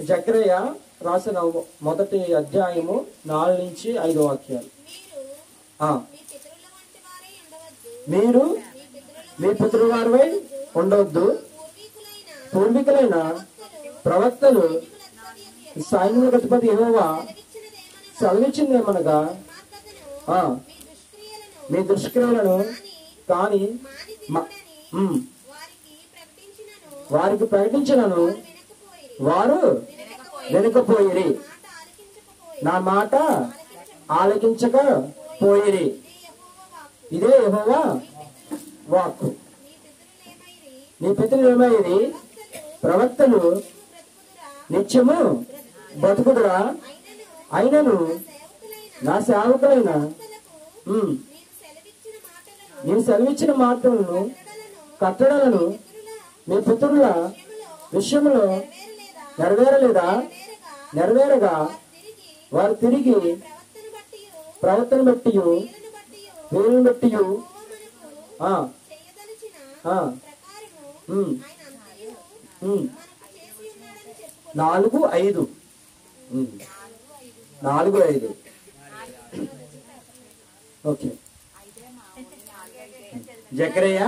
జకర్య రాసిన మొదటి అధ్యాయము 4 నుంచి 5 వాక్యాలు. మీరు మీ పితరుల వారివై ఉండవద్దు, పూర్వీకులైన ప్రవక్తలు సైన్యములకు అధిపతి యెహోవా సెలవిచ్చినదేమనగా మీ దుష్క్రియలను కాని వారికి ప్రకటించినను వారు వెనుకపోయిరి, నా మాట ఆలకించక పోయిరి. ఇదే యెహోవా వాక్కు. నీ పితరులు ఏమైరి? ప్రవక్తలు నిత్యము బతుకుదురా, అయినను నా సేవకులైన నేను సెలవిచ్చిన మాటలను కట్టడలను మీ పితరుల విషయంలో నెరవేరగా వారు తిరిగి ప్రవర్తన బట్టి వేరును బట్టి 4:5 4:5 ఓకే. జకర్య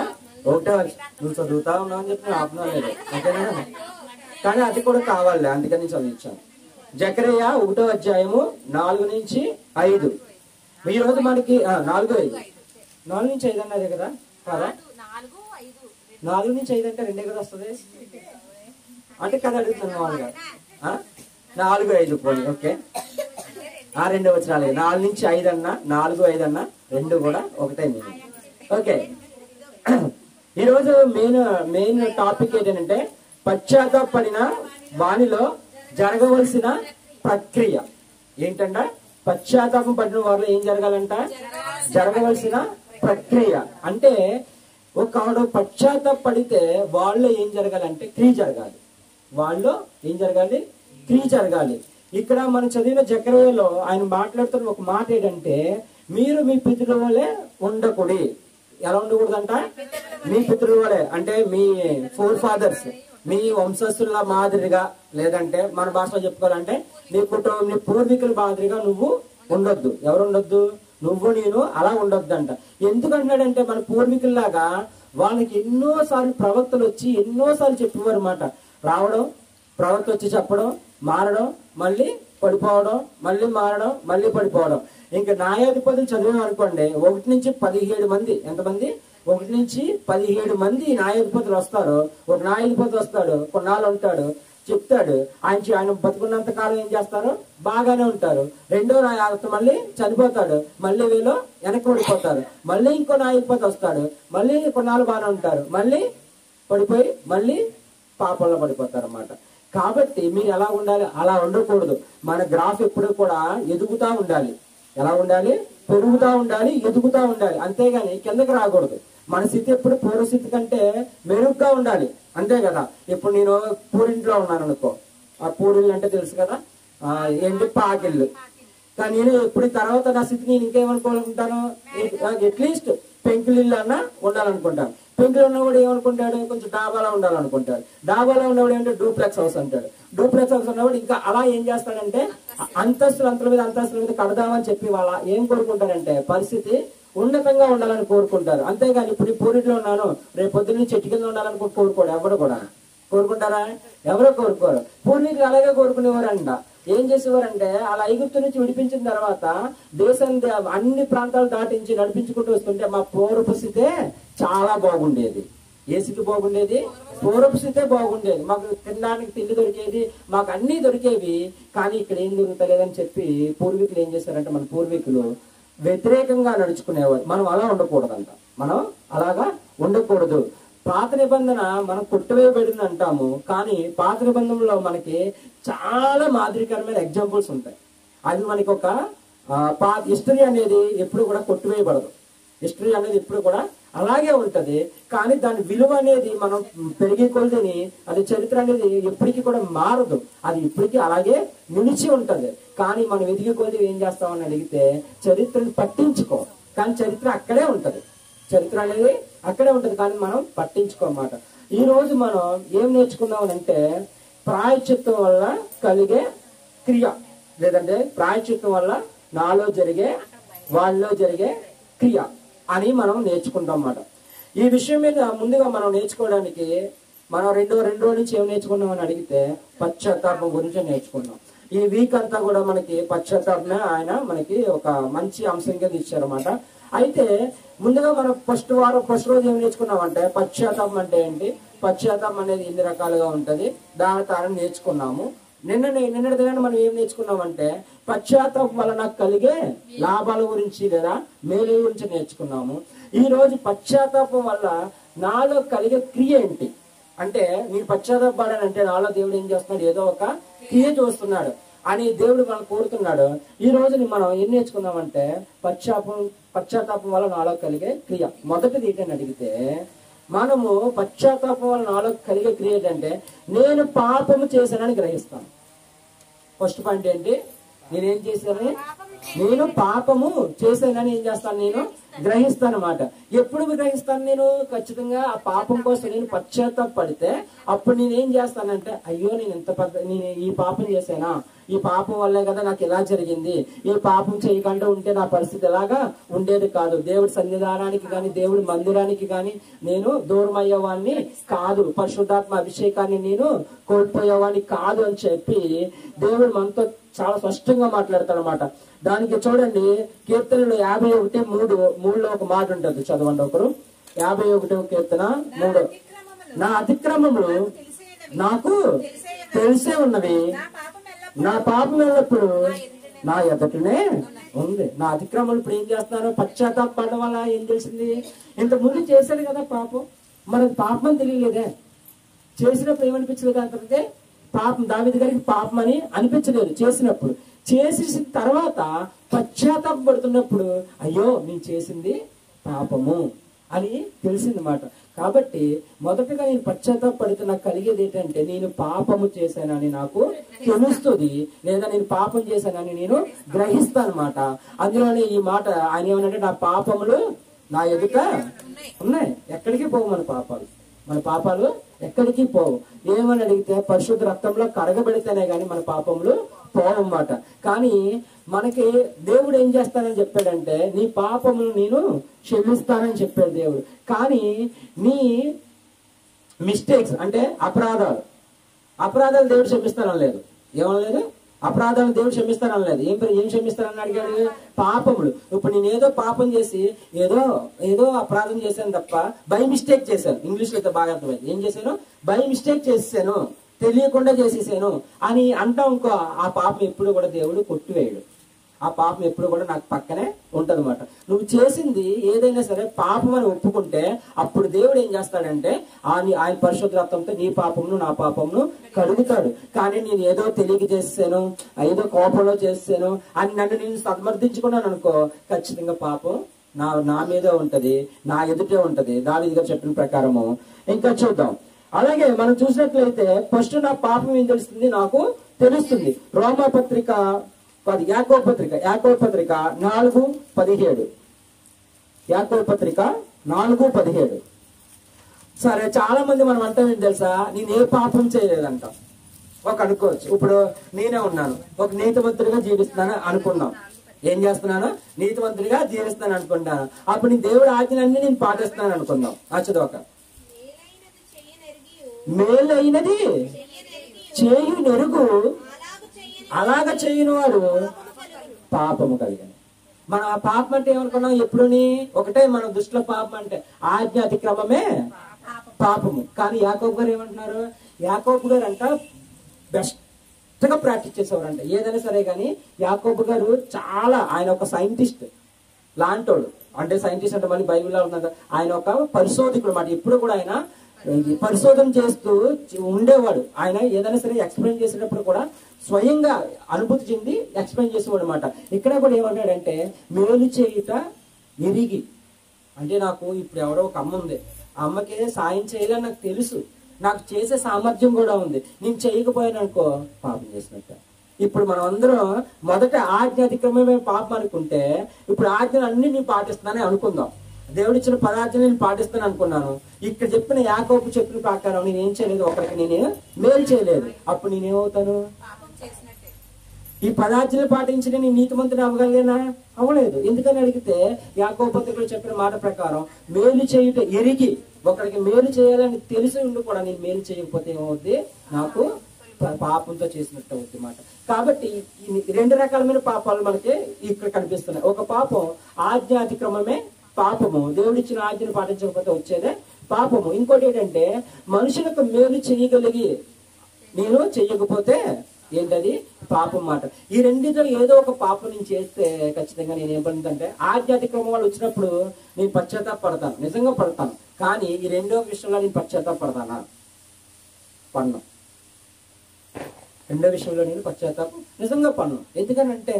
ఒకటో నువ్వు చదువుతా ఉన్నావు అని చెప్పి ఆపనా లేదు, అంతేనా? కానీ అది కూడా కావాలి, అందుకని చదివించాను. జకర్య 1వ అధ్యాయము 4 నుంచి 5. ఈ రోజు మనకి 4:5 4 నుంచి 5 అన్నదే కదా, కాదా? 4 నుంచి 5 అంటే 2 కదా వస్తుంది, అంటే కదా అడుగుతున్నాను మామూలుగా. 4:5 పోనీ, ఓకే. 2 వచనాలు 4 నుంచి 5 అన్నా 4:5 అన్నా 2 కూడా ఒకటే మీనింగ్. ఓకే, ఈరోజు మెయిన్ టాపిక్ ఏంటంటే పశ్చాత్తాపడిన వానిలో జరగవలసిన ప్రక్రియ ఏంటంట? పశ్చాత్తాపం పడిన వారిలో ఏం జరగాలంట? జరగవలసిన ప్రక్రియ అంటే ఒకడు పశ్చాత్తాపడితే వాళ్ళు ఏం జరగాలంటే క్రియ జరగాలి. వాళ్ళు ఏం జరగాలి? క్రియ జరగాలి. ఇక్కడ మనం చదివిన జకర్యలో ఆయన మాట్లాడుతున్న ఒక మాట ఏంటంటే, మీరు మీ పితరుల వలె ఉండకూడదు. ఎలా ఉండకూడదంట? మీ పితరుల వలె అంటే మీ ఫోర్ ఫాదర్స్, మీ వంశస్థుల మాదిరిగా, లేదంటే మన భాషలో చెప్పుకోవాలంటే నీ కుటుంబం, నీ పూర్వీకుల మాదిరిగా నువ్వు ఉండొద్దు. ఎవరు ఉండొద్దు? నువ్వు నేను అలా ఉండొద్దు అంట. ఎందుకంటున్నాడంటే మన పూర్వీకుల్లాగా వాళ్ళకి ఎన్నోసార్లు ప్రవక్తలు వచ్చి ఎన్నోసార్లు చెప్పేవారు అన్నమాట. రావడం, ప్రవక్త వచ్చి చెప్పడం, మారడం, మళ్ళీ పడిపోవడం, మళ్ళీ మారడం, మళ్ళీ పడిపోవడం. ఇంకా న్యాయాధిపతులు చదివాం అనుకోండి, 1 నుంచి 17 మంది, ఎంతమంది? 1 నుంచి 17 మంది న్యాయాధిపతులు వస్తారు. ఒక న్యాయాధిపతి వస్తాడు, కొన్నాళ్ళు ఉంటాడు, చెప్తాడు. ఆయన బతుకున్నంత కాలం ఏం చేస్తారు? బాగానే ఉంటారు. రెండో న్యాయాధిపతి మళ్ళీ చనిపోతాడు, మళ్ళీ వీళ్ళు వెనక్కి పడిపోతారు. మళ్ళీ ఇంకో న్యాయాధిపతి వస్తాడు, మళ్ళీ కొన్నాళ్ళు బాగానే ఉంటారు, మళ్ళీ పడిపోయి మళ్ళీ పాపంలో పడిపోతారు అన్నమాట. కాబట్టి మీరు ఎలా ఉండాలి? అలా ఉండకూడదు. మన గ్రాఫ్ ఎప్పుడు కూడా ఎదుగుతా ఉండాలి. ఎలా ఉండాలి? పెరుగుతా ఉండాలి, ఎదుగుతా ఉండాలి, అంతేగాని కిందకి రాకూడదు. మన స్థితి ఎప్పుడు పూర్వస్థితి కంటే మెరుగ్గా ఉండాలి, అంతే కదా. ఇప్పుడు నేను పూరింట్లో ఉన్నాను అనుకో, ఆ పూరిళ్ళు అంటే తెలుసు కదా, ఏంటి పాకిళ్ళు. కానీ నేను ఇప్పుడు తర్వాత నా స్థితి నేను ఇంకేమనుకోవాలనుకుంటాను? అట్లీస్ట్ పెంకులిల్లు అన్నా ఉండాలనుకుంటాను. పెంకులు ఉన్నవాడు ఏమనుకుంటాడు? కొంచెం డాబాలా ఉండాలనుకుంటాడు. డాబాలో ఉన్నవాడు ఏంటంటే డూప్లెక్స్ హౌస్ అంటాడు. డూప్లెక్స్ హౌస్ ఉన్నవాడు ఇంకా అలా ఏం చేస్తాడంటే అంతస్తుల మీద కడదామని చెప్పి వాళ్ళ ఏం కోరుకుంటారంటే పరిస్థితి ఉన్నతంగా ఉండాలని కోరుకుంటారు, అంతేగాని ఇప్పుడు పూరిట్లో ఉన్నాను రేపు పొద్దున్న చెట్టు కింద ఉండాలని కోరుకోడు. ఎవరు కూడా కోరుకుంటారా? ఎవరో కోరుకోరు. పూర్వీకులు అలాగే కోరుకునేవారంట. ఏం చేసేవారంటే అలా ఐగుప్తు నుంచి విడిపించిన తర్వాత దేశం అన్ని ప్రాంతాలు దాటించి నడిపించుకుంటూ వస్తుంటే మా పూర్వపు స్థితే చాలా బాగుండేది. ఏ స్థితి బాగుండేది? పూర్వపు స్థితే బాగుండేది. మాకు తినడానికి తిండి దొరికేది, మాకు అన్ని దొరికేవి. కానీ ఇక్కడ ఏం దొరుకుతలేదని చెప్పి పూర్వీకులు ఏం చేశారంటే మన పూర్వీకులు వ్యతిరేకంగా నడుచుకునేవారు. మనం అలా ఉండకూడదంట. మనం అలాగా ఉండకూడదు. పాత నిబంధన మనం కొట్టువేయబడింది అంటాము, కానీ పాత నిబంధనలో మనకి చాలా మాదిరికరమైన ఎగ్జాంపుల్స్ ఉంటాయి. అది మనకి ఒక హిస్టరీ అనేది ఎప్పుడు కూడా కొట్టువేయబడదు. హిస్టరీ అనేది ఎప్పుడు కూడా అలాగే ఉంటది. కానీ దాని విలువ అనేది మనం పెరిగే కొలదని అది చరిత్ర అనేది ఎప్పటికీ కూడా మారదు. అది ఇప్పటికీ అలాగే నిలిచి ఉంటది. కానీ మనం ఎదిగే కొలది ఏం చేస్తామని అడిగితే చరిత్రను పట్టించుకో, కానీ చరిత్ర అక్కడే ఉంటది. చరిత్ర అనేది అక్కడే ఉంటది, కానీ మనం పట్టించుకోమాట. ఈ రోజు మనం ఏం నేర్చుకున్నాం అంటే ప్రాయశ్చిత్తం వల్ల కలిగే క్రియ, లేదంటే ప్రాయశ్చిత్తం వల్ల నాలో జరిగే వాళ్ళలో జరిగే క్రియ అని మనం నేర్చుకుంటాం అన్నమాట. ఈ విషయం మీద ముందుగా మనం నేర్చుకోవడానికి మనం రెండు రోజుల నుంచి ఏం నేర్చుకున్నాం అని అడిగితే పశ్చాత్తాపం గురించి నేర్చుకున్నాం. ఈ వీక్ అంతా కూడా మనకి పశ్చాత్తాపమే ఆయన మనకి ఒక మంచి అంశం కింద ఇచ్చారన్నమాట. అయితే ముందుగా మనం ఫస్ట్ రోజు ఏం నేర్చుకున్నామంటే పశ్చాత్తాపం అంటే ఏంటి, పశ్చాత్తాపం అనేది ఎన్ని రకాలుగా ఉంటది, దాని తాను నేర్చుకున్నాము. నిన్నటి దినాన్ని మనం ఏం నేర్చుకున్నామంటే పశ్చాత్తాపం వలన కలిగే లాభాల గురించి లేదా మేలు గురించి నేర్చుకున్నాము. ఈ రోజు పశ్చాత్తాపం వల్ల నాలో కలిగే క్రియ ఏంటి అంటే, నేను పశ్చాత్తాపడానంటే నాలో దేవుడు ఏం చేస్తున్నాడు, ఏదో ఒక క్రియ చూస్తున్నాడు అని దేవుడు మనం కోరుతున్నాడు. ఈ రోజు మనం ఏం నేర్చుకున్నామంటే పశ్చాత్తాపం వల్ల నాలో కలిగే క్రియ. మొదటిది ఏంటని అడిగితే మనము పశ్చాత్తాపం వల్ల నాలో కలిగే క్రియ ఏంటంటే నేను పాపము చేశానని గ్రహిస్తాను. ఫస్ట్ పాయింట్ ఏంటి, నేనేం చేశానని, నేను పాపము చేశానని ఏం చేస్తాను, నేను గ్రహిస్తాను అన్నమాట. ఎప్పుడు గ్రహిస్తాను, నేను ఖచ్చితంగా ఆ పాపం కోసం నేను పశ్చాత్తాపడితే అప్పుడు నేనేం చేస్తానంటే అయ్యో నేను ఈ పాపం చేశానా, ఈ పాపం వల్లే కదా నాకు ఇలా జరిగింది, ఈ పాపం చేయకుండా ఉంటే నా పరిస్థితి ఎలాగా ఉండేది కాదు, దేవుడి సన్నిధానానికి గాని దేవుడి మందిరానికి గాని నేను దూరం అయ్యేవాడిని కాదు, పరిశుద్ధాత్మ అభిషేకాన్ని నేను కోల్పోయేవాడిని కాదు అని చెప్పి దేవుడు మనతో చాలా స్పష్టంగా మాట్లాడతాడు అన్నమాట. దానికి చూడండి కీర్తనలు 51:3 ఒక మాట ఉంటుంది, చదవండి ఒకరు. 51వ కీర్తన 3, నా అతిక్రమములు నాకు తెలిసే ఉన్నవి, నా పాపం ఎల్లప్పుడు నా ఎదుటనే ఉంది. నా అతిక్రమం ఇప్పుడు ఏం చేస్తున్నాను, పశ్చాత్తాపడడం వల్ల ఏం తెలిసింది, ఇంతకు ముందు చేశాడు కదా పాపం, మనకు పాపం తెలియలేదే, చేసినప్పుడు ఏమనిపించలేదు అంటే పాపం, దావీదు గారికి పాపం అని అనిపించలేదు చేసినప్పుడు. చేసేసిన తర్వాత పశ్చాత్తాపడుతున్నప్పుడు అయ్యో నేను చేసింది పాపము అని తెలిసిందన్నమాట. కాబట్టి మొదటగా నేను పశ్చాత్తాపడితే నాకు కలిగేది ఏంటంటే నేను పాపము చేశానని నాకు తెలుస్తుంది, లేదా నేను పాపం చేశానని నేను గ్రహిస్తానమాట. అందులోనే ఈ మాట ఆయన ఏమనంటే నా పాపములు నా ఎదుట ఉన్నాయి, ఎక్కడికి పోవు మన పాపాలు ఎక్కడికి పోవు. ఏమని అడిగితే పరిశుద్ధ రక్తంలో కడగబడితేనే గాని మన పాపములు పోవన్నమాట. కానీ మనకి దేవుడు ఏం చేస్తానని చెప్పాడంటే నీ పాపములు నేను క్షమిస్తానని చెప్పాడు దేవుడు. కానీ నీ మిస్టేక్స్ అంటే అపరాధాలు దేవుడు క్షమిస్తానని లేదు, ఏమనలేదు, అపరాధాలను దేవుడు క్షమిస్తానలేదు. ఏం క్షమిస్తానని అడిగాడు, పాపములు. ఇప్పుడు నేను ఏదో పాపం చేసి ఏదో అపరాధం చేశాను తప్ప బై మిస్టేక్ చేశాను, ఇంగ్లీష్ లో అయితే బాగా అర్థమైంది, ఏం చేశాను, బై మిస్టేక్ చేసేసాను, తెలియకుండా చేసేసాను అని అంటాం ఇంకో, ఆ పాపం ఎప్పుడు కూడా దేవుడు కొట్టివేయడు, ఆ పాపం ఎప్పుడు కూడా నాకు పక్కనే ఉంటదన్నమాట. నువ్వు చేసింది ఏదైనా సరే పాపం అని ఒప్పుకుంటే అప్పుడు దేవుడు ఏం చేస్తాడంటే ఆయన పరిశుద్ధ రక్తంతో నీ పాపమును నా పాపమును కడుగుతాడు. కానీ నేను ఏదో తెలియక చేసాను, ఏదో కోపంలో చేసాను అని నన్ను నేను సమర్థించుకున్నాను అనుకో, ఖచ్చితంగా పాపం నా మీదే ఉంటది, నా ఎదుటే ఉంటది, దావీదు గారు చెప్పిన ప్రకారము. ఇంకా చూద్దాం. అలాగే మనం చూసినట్లయితే ఫస్ట్ నా పాపం ఏం తెలుస్తుంది, నాకు తెలుస్తుంది. రోమాపత్రిక యాకోబు పత్రిక 4:17, యాకోబు పత్రిక 4:17. సరే, చాలా మంది మనం అంటే ఏంటి తెలుసా, నేను ఏ పాపం చేయలేదంట. ఒక అనుకోవచ్చు, ఇప్పుడు నేనే ఉన్నాను, ఒక నీతిమంతుడిగా జీవిస్తున్నాను అనుకున్నాం, ఏం చేస్తున్నాను, నీతిమంతుడిగా జీవిస్తున్నాను అనుకుంటాను. అప్పుడు నీ దేవుడి ఆజ్ఞలన్నీ నేను పాటిస్తున్నాను అనుకుందాం. చదవక మేలైనది చేయు నెరుగు అలాగ చేయని వాడు పాపము కలిగాను. మనం ఆ పాపం అంటే ఏమనుకున్నాం, ఎప్పుడుని ఒకటే మన దృష్టిలో పాపం అంటే ఆజ్ఞ అతిక్రమమే పాపము. కానీ యాకోబు గారు ఏమంటున్నారు, యాకోబు గారు అంట బెస్ట్ గా ప్రాక్టీస్ చేసేవారంట ఏదైనా సరే. కానీ యాకోబు గారు చాలా, ఆయన ఒక సైంటిస్ట్ లాంటోడు, అంటే సైంటిస్ట్ అంటే మళ్ళీ బైబిల్లో ఉన్నది, ఆయన ఒక పరిశోధకుడు మాట. ఎప్పుడు కూడా ఆయన పరిశోధన చేస్తూ ఉండేవాడు. ఆయన ఏదైనా సరే ఎక్స్ప్లెయిన్ చేసేటప్పుడు కూడా స్వయంగా అనుభూతి చెంది ఎక్స్ప్లెయిన్ చేసేవాడు అనమాట. ఇక్కడ కూడా ఏమన్నాడంటే మేలు చేయుట ఎరిగి, అంటే నాకు ఇప్పుడు ఎవరో ఒక అమ్మ ఉంది, ఆ అమ్మకి సాయం చేయాలని నాకు తెలుసు, నాకు చేసే సామర్థ్యం కూడా ఉంది, నేను చేయకపోయాననుకో పాపం చేసినట్ట. ఇప్పుడు మనం అందరం మొదట ఆజ్ఞ అతిక్రమమే పాపం అనుకుంటే ఇప్పుడు ఆజ్ఞలు అన్ని నేను పాటిస్తున్నానని అనుకుందాం. దేవుడిచ్చిన పదార్థాన్ని నేను పాటిస్తాను అనుకున్నాను. ఇక్కడ చెప్పిన యాకోబు చెప్పిన ప్రకారం నేను ఏం చేయలేదు, ఒకరికి నేను మేలు చేయలేదు. అప్పుడు నేనేమవుతాను? ఈ పదార్థాలు పాటించి నేను నీతిమంతుని అవ్వగలిగానా? అవ్వలేదు. ఎందుకని అడిగితే యాకోబు పత్రికలో చెప్పిన మాట ప్రకారం మేలు చేయుట ఎరిగి, ఒకరికి మేలు చేయాలని తెలిసి ఉండి కూడా నేను మేలు చేయకపోతే ఏమవుద్ది? నాకు పాపంతో చేసినట్టు అవుద్ది మాట. కాబట్టి రెండు రకాలమైన పాపాలు మనకి ఇక్కడ కనిపిస్తున్నాయి. ఒక పాపం ఆజ్ఞాతిక్రమమే పాపము, దేవుడిచ్చిన ఆజ్ఞను పాటించకపోతే వచ్చేదే పాపము. ఇంకోటి ఏంటంటే మనుషులకు మేలు చేయగలిగి నేను చెయ్యకపోతే ఏంటది? పాపం మాట. ఈ రెండిట్లో ఏదో ఒక పాపం నేను చేస్తే ఖచ్చితంగా నేను ఏం పడుతుందంటే ఆధ్యాత్మిక్రమం వాళ్ళు వచ్చినప్పుడు నేను పశ్చాత్తాపడతాను, నిజంగా పడతాను. కానీ ఈ రెండో విషయంలో నేను పశ్చాత్తాపడతానా? పన్ను. రెండో విషయంలో నేను పశ్చాత్తాపం నిజంగా పన్ను. ఎందుకనంటే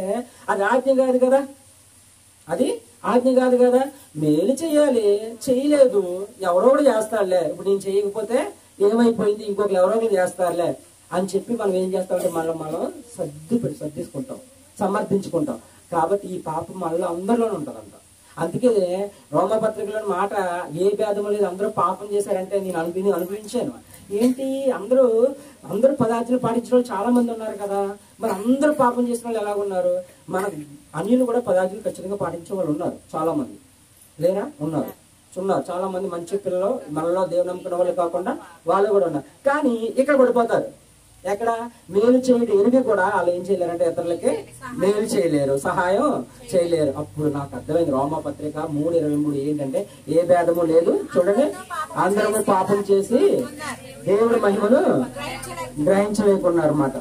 అది ఆజ్ఞ కాదు కదా, అది ఆజ్ఞ కాదు కదా. మేలు చెయ్యాలి, చేయలేదు, ఎవరో కూడా చేస్తారులే, ఇప్పుడు నేను చేయకపోతే ఏమైపోయింది, ఇంకొకరు ఎవరో కూడా చేస్తారులే అని చెప్పి మనం ఏం చేస్తామంటే మనం సర్దిసుకుంటాం, సమర్థించుకుంటాం. కాబట్టి ఈ పాపం మనలో అందరిలోనే ఉంటుందంట. అందుకే రోమపత్రికలోని మాట, ఏ భేదం లేదు, అందరూ పాపం చేశారంటే నేను అనుభవించాను. ఏంటి, అందరూ పదార్థాలు పాటించిన వాళ్ళు చాలా మంది ఉన్నారు కదా, మరి అందరూ పాపం చేసిన వాళ్ళు ఎలాగున్నారు? మన అన్యులు కూడా పదార్థాలు ఖచ్చితంగా పాటించే వాళ్ళు ఉన్నారు, చాలా మంది లేరా? ఉన్నారు చాలా మంది మంచి పిల్లలు, మనలో దేవుని నమ్ముకున్న వాళ్ళు కాకుండా వాళ్ళు కూడా ఉన్నారు. కానీ ఇక్కడ పడిపోతారు. ఎక్కడ? మేలు చేయడం ఎరిగి కూడా వాళ్ళు ఏం చేయలేరంటే ఇతరులకి మేలు చేయలేరు, సహాయం చేయలేరు. అప్పుడు నాకు అర్థమైంది రోమపత్రిక 3:23 ఏంటంటే ఏ భేదము లేదు, చూడండి, అందరూ పాపం చేసి దేవుడి మహిమను గ్రహించలేకున్నారు అన్నమాట.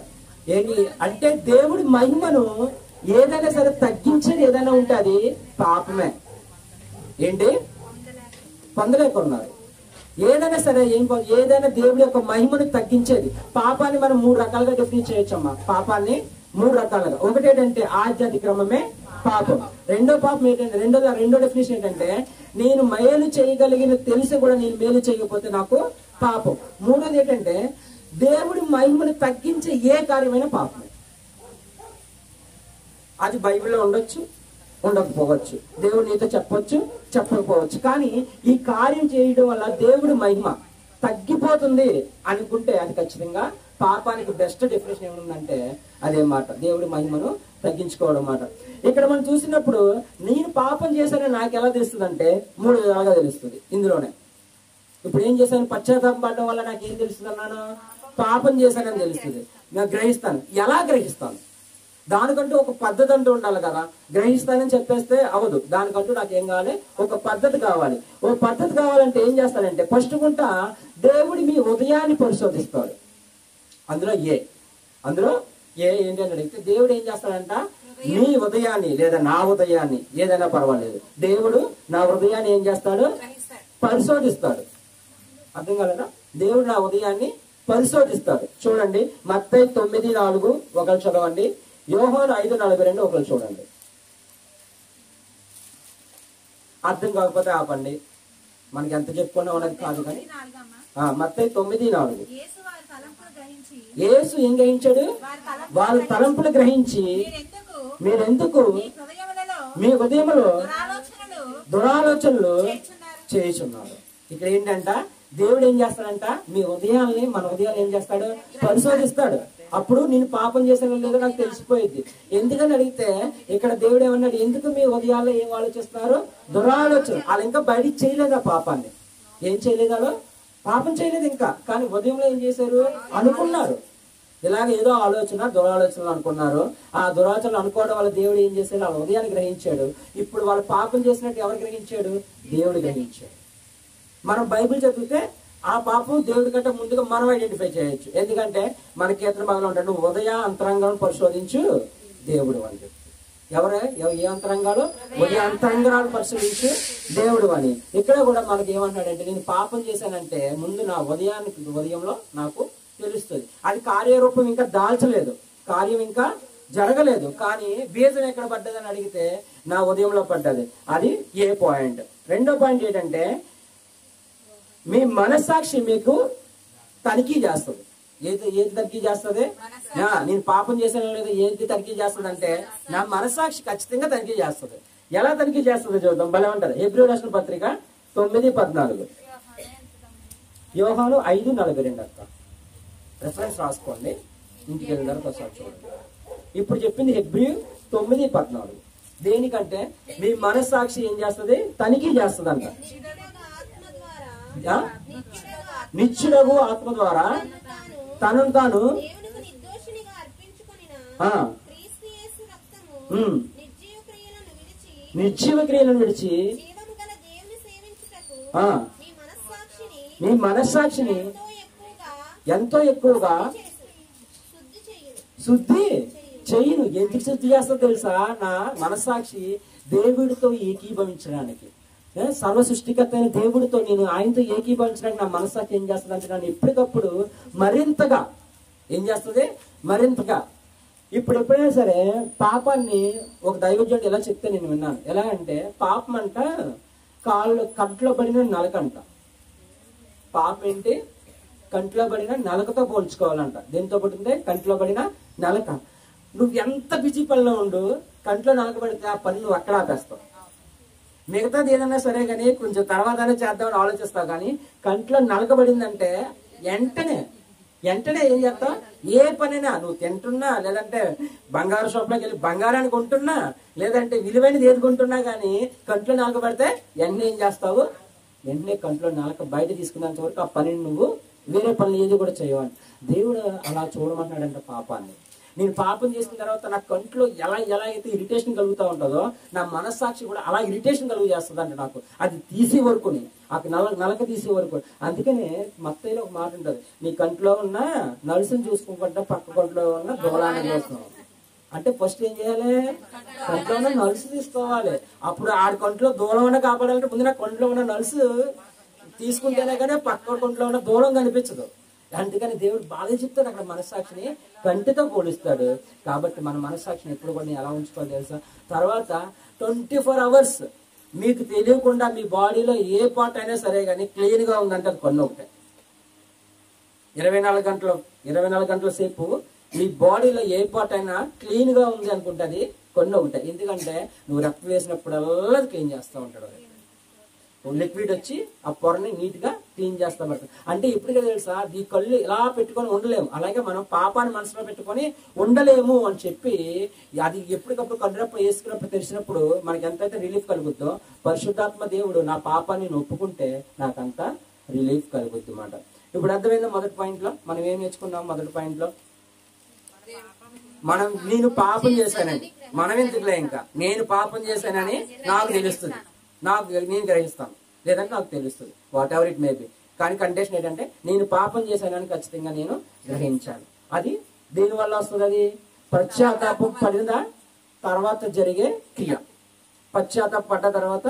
ఏంటి అంటే దేవుడి మహిమను ఏదైనా సరే తగ్గించేది ఏదైనా ఉంటే అది పాపమే. ఏంటి? పొందలేకున్నారు. ఏదైనా సరే ఏదైనా దేవుడి యొక్క మహిమను తగ్గించేది. పాపాన్ని మనం 3 రకాలుగా డెఫినిట్ చేయొచ్చమ్మా. పాపాన్ని 3 రకాలుగా. ఒకటి ఏంటంటే ఆధ్యాత్మిక్రమమే పాపం. రెండో పాపం ఏంటంటే రెండో డెఫినేషన్ ఏంటంటే నేను మేలు చేయగలిగిన తెలిసి కూడా నేను మేలు చేయకపోతే నాకు పాపం. మూడోది ఏంటంటే దేవుడి మహిమను తగ్గించే ఏ కార్యమైన పాపమే. అది బైబిల్లో ఉండొచ్చు, ఉండకపోవచ్చు, దేవుడు నీతో చెప్పొచ్చు, చెప్పకపోవచ్చు. కానీ ఈ కార్యం చేయడం వల్ల దేవుడి మహిమ తగ్గిపోతుంది అనుకుంటే అది ఖచ్చితంగా పాపానికి బెస్ట్ డెఫినేషన్ ఏముందంటే అదే మాట, దేవుడి మహిమను తగ్గించుకోవడం మాట. ఇక్కడ మనం చూసినప్పుడు నేను పాపం చేశానని నాకు ఎలా తెలుస్తుంది అంటే 3 విధాలుగా తెలుస్తుంది ఇందులోనే. ఇప్పుడు ఏం చేశాను? పశ్చాత్తాపం పడడం వల్ల నాకు ఏం తెలుస్తుంది అన్నాను? పాపం చేశానని తెలుస్తుంది. నేను గ్రహిస్తాను. ఎలా గ్రహిస్తాను? దానికంటూ ఒక పద్ధతి అంటూ ఉండాలి కదా. గ్రహిస్తానని చెప్పేస్తే అవదు. దానికంటూ నాకు ఏం కావాలి? ఒక పద్ధతి కావాలి. ఒక పద్ధతి కావాలంటే ఏం చేస్తానంటే ఫస్ట్ గుంట దేవుడి మీ ఉదయాన్ని పరిశోధిస్తాడు. అందులో ఏ ఏంటి అని అడిగితే దేవుడు ఏం చేస్తాడంట? మీ ఉదయాన్ని లేదా నా ఉదయాన్ని ఏదైనా పర్వాలేదు, దేవుడు నా హృదయాన్ని ఏం చేస్తాడు? పరిశోధిస్తాడు. అర్థం కాలేదా? దేవుడు నా ఉదయాన్ని పరిశోధిస్తాడు. చూడండి, మత్తయి 9:4 ఒకరు చదవండి, యోహాను 5:42 ఒకరు చూడండి. అర్థం కాకపోతే ఆపండి, మనకి ఎంత చెప్పుకున్నా ఉన్నది కాదు. కానీ మత్తయి 9:4 యేసు ఏం గ్రహించాడు? వాళ్ళ తలంపులు గ్రహించి మీరెందుకు మీ హృదయంలో దురాలోచనలు చేయుచున్నారు. ఇక్కడ ఏంటంట, దేవుడు ఏం చేస్తాడంట? మీ ఉదయాల్ని, మన ఉదయాన్ని ఏం చేస్తాడు? పరిశోధిస్తాడు. అప్పుడు నేను పాపం చేశానో లేదో నాకు తెలిసిపోయింది. ఎందుకని అడిగితే ఇక్కడ దేవుడు ఏమన్నాడు? ఎందుకు మీ ఉదయాల్లో ఏం ఆలోచిస్తున్నారు? దురాలోచన. వాళ్ళు ఇంకా బయటికి చేయలేదు ఆ పాపాన్ని. ఏం చేయలేదు? వాళ్ళు పాపం చేయలేదు ఇంకా, కానీ ఉదయంలో ఏం చేశారు? అనుకున్నారు. ఇలాగ ఏదో ఆలోచన, దురాలోచనలు అనుకున్నారు. ఆ దురాలోచనలు అనుకోవడం వల్ల దేవుడు ఏం చేశాడు? వాళ్ళ ఉదయాన్ని గ్రహించాడు. ఇప్పుడు వాళ్ళు పాపం చేసినట్టు ఎవరు గ్రహించాడు? దేవుడు గ్రహించాడు. మనం బైబిల్ చదివితే ఆ పాపం దేవుడి కంటే ముందుగా మనం ఐడెంటిఫై చేయొచ్చు. ఎందుకంటే మన కీర్తన భాగంలో ఉంటాడు, ఉదయ అంతరంగాలను పరిశోధించు దేవుడు అని చెప్పి. ఏ అంతరంగాలు? ఉదయ అంతరంగాలను పరిశోధించు దేవుడు అని. ఇక్కడ కూడా మనకి ఏమంటాడంటే నేను పాపం చేశానంటే ముందు నా ఉదయంలో నాకు తెలుస్తుంది. అది కార్యరూపం ఇంకా దాల్చలేదు, కార్యం ఇంకా జరగలేదు, కానీ బీజం ఎక్కడ పడ్డదని అడిగితే నా ఉదయంలో పడ్డది. అది ఏ పాయింట్. రెండో పాయింట్ ఏంటంటే మీ మనస్సాక్షి మీకు తనిఖీ చేస్తుంది. ఏది తనిఖీ చేస్తుంది? నేను పాపం చేశానో లేదో ఏంటి తనిఖీ చేస్తుంది అంటే నా మనస్సాక్షి ఖచ్చితంగా తనిఖీ చేస్తుంది. ఎలా తనిఖీ చేస్తుందో చూద్దాం. భలే ఉంటారు. హెబ్రీ రాసిన పత్రిక 9:14, యోహాను 5:42 అక్క. రెఫరెన్స్ రాసుకోండి, ఇంటికి వెళ్ళిన తర్వాత ఒకసారి చూడండి. ఇప్పుడు చెప్పింది హెబ్రీ 9:14. దేనికంటే మీ మనస్సాక్షి ఏం చేస్తుంది? తనిఖీ చేస్తుంది అంట. నిత్యుడగు ఆత్మ ద్వారా తనను తాను నిర్జీవ క్రియలను విడిచి మీ మనస్సాక్షిని ఎంతో ఎక్కువగా శుద్ధి చెయ్యను. ఎందుకు శుద్ధి చేస్తా తెలుసా? నా మనస్సాక్షి దేవుడితో ఏకీభవించడానికి, సర్వ సృష్టికర్త అయిన దేవుడితో నేను ఆయనతో ఏకీభవించడానికి నా మనస్సాక్షి ఏం చేస్తుంది అంటే నన్ను ఎప్పటికప్పుడు మరింతగా ఏం చేస్తుంది? మరింతగా. ఇప్పుడు ఎప్పుడైనా సరే పాపాన్ని ఒక దైవజనుడు ఎలా చెప్తే నేను విన్నాను. ఎలా అంటే పాపం అంట కంట్లో పడిన నలకంట. పాపం ఏంటి? కంట్లో పడిన నలకతో పోల్చుకోవాలంట. దేంతో పడిందే? కంట్లో పడిన నలక. నువ్వు ఎంత బిజీ పనిలో ఉండు, కంట్లో నలక పడితే ఆ పని నువ్వు అక్కడ ఆపేస్తావు. మిగతాది ఏదన్నా సరే కానీ కొంచెం తర్వాతనే చేద్దామని ఆలోచిస్తావు. కానీ కంట్లో నలకబడిందంటే వెంటనే ఏం చేస్తావు? ఏ పనైనా నువ్వు తింటున్నా, లేదంటే బంగారు షాప్లోకి వెళ్ళి బంగారాన్ని కొంటున్నా, లేదంటే విలువైనది ఏది కొంటున్నా కానీ కంట్లో నలకబడితే వెంటనే ఏం చేస్తావు? వెంటనే కంట్లో నలక బయట తీసుకున్నంత వరకు ఆ పనిని నువ్వు వేరే పనులు ఏది కూడా చేయవాలి. దేవుడు అలా చూడమంటున్నాడంట పాపాన్ని. నేను పాపం చేసిన తర్వాత నా కంట్లో ఎలా అయితే ఇరిటేషన్ కలుగుతూ ఉంటుందో నా మనస్సాక్షి కూడా అలా ఇరిటేషన్ కలుగు చేస్తుంది అంట నాకు. అది తీసే వరకుని, ఆ నలక తీసే వరకు. అందుకనే మత్తయిలో ఒక మాట ఉంటుంది, నీ కంట్లో ఉన్న నలుసుని చూసుకోకుండా పక్క కంట్లో ఉన్న దోళాన్ని చూస్తున్నావు అంటే ఫస్ట్ ఏం చేయాలి? కంట్లో ఉన్న నలుసు తీసుకోవాలి. అప్పుడు ఆడి కంట్లో దూరం ఉన్న కాపాడాలంటే ముందు నా కంట్లో ఉన్న నలుసు తీసుకుంటేనే కానీ పక్క కంట్లో ఉన్న దూరం కనిపించదు. అందుకని దేవుడు బాగా చెప్తాడు అక్కడ మనస్సాక్షిని కంటితో పోలిస్తాడు. కాబట్టి మన మనస్సాక్షిని ఎప్పుడు కూడా ఎలా ఉంచుకోవాలి తెలుసా? తర్వాత 24 hours మీకు తెలియకుండా మీ బాడీలో ఏ పార్ట్ అయినా సరే కానీ క్లీన్ గా ఉందంటే అది కొన్ని ఒకటే. 24 గంటల సేపు మీ బాడీలో ఏ పార్ట్ అయినా క్లీన్ గా ఉంది అనుకుంటుంది కొన్ని ఒకటే. ఎందుకంటే నువ్వు రక్తం వేసినప్పుడల్లా క్లీన్ చేస్తూ ఉంటాడు. లిక్విడ్ వచ్చి ఆ పొరని నీట్ గా క్లీన్ చేస్తా పడుతుంది. అంటే ఇప్పటికే తెలుసా ఈ కళ్ళు ఇలా పెట్టుకొని ఉండలేము, అలాగే మనం పాపాన్ని మనసులో పెట్టుకొని ఉండలేము అని చెప్పి అది ఎప్పటికప్పుడు కళ్ళప్పుడు వేసుకున్నప్పుడు తెలిసినప్పుడు మనకి ఎంతైతే రిలీఫ్ కలుగుద్దో పరిశుద్ధాత్మ దేవుడు నా పాపాన్ని ఒప్పుకుంటే నాకంత రిలీఫ్ కలుగుద్ది అన్నమాట. ఇప్పుడు అర్థమైందా? మొదటి పాయింట్ లో మనం ఏం నేర్చుకున్నాం? మొదటి పాయింట్ లో నేను పాపం చేశానని, మనం ఎందుకులే ఇంకా నేను పాపం చేశానని నాకు తెలుస్తుంది, నేను గ్రహిస్తాను, లేదంటే నాకు తెలుస్తుంది, what ever it may be. కానీ కండిషన్ ఏంటంటే నేను పాపం చేశానని ఖచ్చితంగా నేను గ్రహించాను. అది దేని వల్ల వస్తుంది? అది పశ్చాత్తాపం పడిన తర్వాత జరిగే క్రియ. పశ్చాత్తాప పడ్డ తర్వాత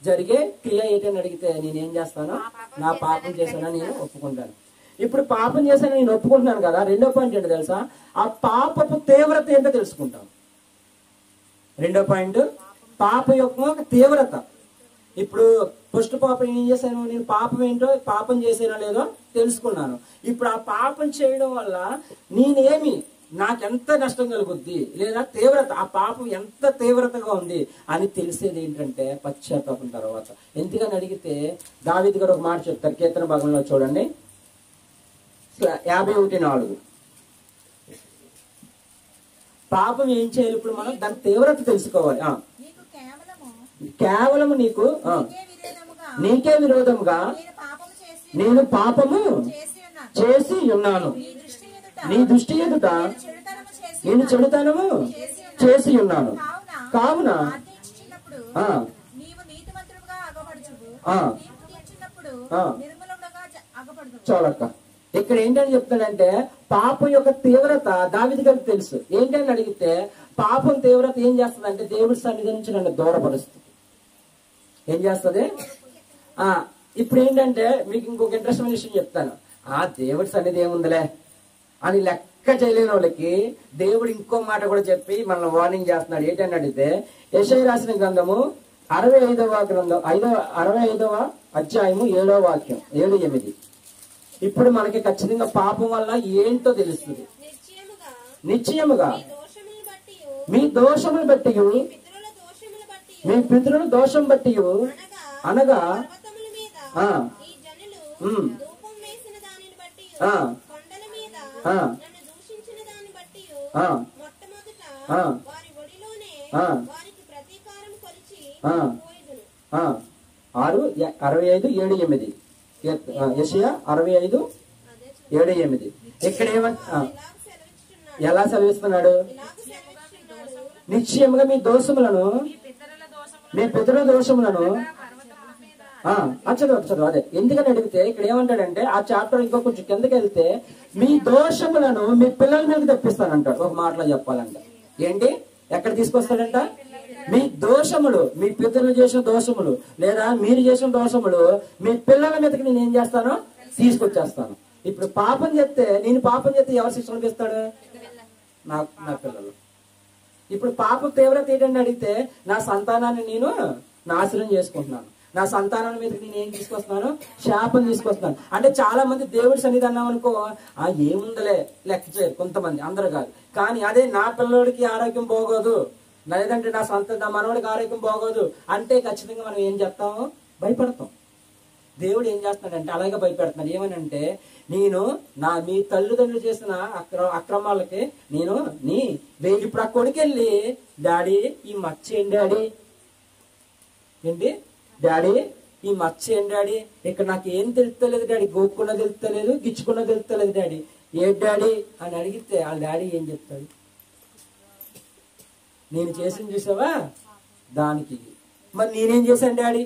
జరిగే క్రియ ఏంటని అడిగితే నేనేం చేస్తాను? నా పాపం చేశానని నేను ఒప్పుకుంటాను. ఇప్పుడు పాపం చేశానని నేను ఒప్పుకుంటున్నాను కదా. రెండో పాయింట్ ఏంటో తెలుసా? ఆ పాపపు తీవ్రత ఏంటో తెలుసుకుంటాను. రెండో పాయింట్ పాప యొక్క తీవ్రత. ఇప్పుడు ఫస్ట్ పాపం ఏం చేశాను? నేను పాపం ఏంటో, పాపం చేసానో లేదో తెలుసుకున్నాను. ఇప్పుడు ఆ పాపం చేయడం వల్ల నాకెంత నష్టం కలుగుద్ది, లేదా తీవ్రత, ఆ పాపం ఎంత తీవ్రతగా ఉంది అని తెలిసేది ఏంటంటే పశ్చాత్తాపం తర్వాత. ఎందుకని అడిగితే దావీదు గారు ఒక మాట చెప్తారు, కీర్తన భాగంలో చూడండి 51:4. పాపం ఏం చేయాలి? ఇప్పుడు మనం దాని తీవ్రత తెలుసుకోవాలి. కేవలం నీకే విరోధముగా నేను పాపము చేసి ఉన్నాను, నీ దృష్టి ఎదుట నేను చెడుతనము చేసి ఉన్నాను. కావున చాలక్క. ఇక్కడ ఏంటని చెప్తాడంటే పాపం యొక్క తీవ్రత దావీదు గారికి తెలుసు. ఏంటని అడిగితే పాపం తీవ్రత ఏం చేస్తుంది? దేవుడి సన్నిధి నుంచి నన్ను దూరపరుస్తుంది. ఏం చేస్తుంది? ఇప్పుడు ఏంటంటే మీకు ఇంకొక ఇంట్రెస్టింగ్ విషయం చెప్తాను. దేవుడి సన్నిధి ఏముందిలే అని లెక్క చేయలేని వాళ్ళకి దేవుడు ఇంకో మాట కూడా చెప్పి మనల్ని వార్నింగ్ చేస్తున్నాడు. ఏంటని అడిగితే యెషయా రాసిన గ్రంథము 65వ అధ్యాయము 7వ వాక్యం 7-8. ఇప్పుడు మనకి ఖచ్చితంగా పాపం వల్ల ఏంటో తెలుస్తుంది. నిశ్చయముగా మీ దోషములు బట్టి మీ పితరుల దోషం బట్టి అనగా ఆరు 65:7-8 యెషయా 65:7-8 ఇక్కడ ఎలా సెలవిస్తున్నాడు? నిశ్చయముగా మీ పితరుల దోషములను చదువు అదే ఎందుకని అడిగితే ఇక్కడ ఏమంటాడంటే ఆ చాప్టర్ ఇంకో కొంచెం కిందకి వెళ్తే మీ దోషములను మీ పిల్లల మీద తెప్పిస్తానంటాడు. ఒక మాటలో చెప్పాలంటే ఏంటి ఎక్కడ తీసుకొస్తాడంట? మీ దోషములు, మీ పితరులు చేసిన దోషములు లేదా మీరు చేసిన దోషములు మీ పిల్లల మీదకి నేను ఏం చేస్తానో తీసుకొచ్చేస్తాను. ఇప్పుడు పాపం చెప్తే ఎవరు శిక్షణ అనిపిస్తాడు? నా పిల్లలు. ఇప్పుడు పాప తీవ్రత ఏంటంటే అడిగితే నా సంతానాన్ని నేను నాశనం చేసుకుంటున్నాను, నా సంతానం మీదకి నేను ఏం తీసుకొస్తున్నాను? శాపం తీసుకొస్తున్నాను. అంటే చాలా మంది దేవుడి సన్నిధి అన్నాం అనుకో ఏముందలే లెక్క చేయరు కొంతమంది, అందరు కాదు. కానీ అదే నా పిల్లడికి ఆరోగ్యం బాగోదు లేదంటే నా మనవడికి ఆరోగ్యం బాగోదు అంటే ఖచ్చితంగా మనం ఏం చేస్తాము? భయపడతాం. దేవుడు ఏం చేస్తున్నాడంటే అలాగే భయపెడుతున్నాడు. ఏమనంటే మీ తల్లిదండ్రులు చేసిన అక్రమాలకి ఇప్పుడు ఆ కొడుకెళ్ళి డాడీ ఈ మచ్చ ఏంటి డాడీ, డాడీ ఈ మచ్చ ఏంటి డాడీ, ఇక్కడ నాకు ఏం తెలుస్తలేదు డాడీ, గోక్కున్నా తెలుస్తలేదు, గిచ్చుకున్నా తెలుస్తలేదు డాడీ, ఏ డాడీ అని అడిగితే ఆ డాడీ ఏం చెప్తాడు? నేను చేసింది చూసావా దానికి, మరి నేనేం చేశాను డాడీ?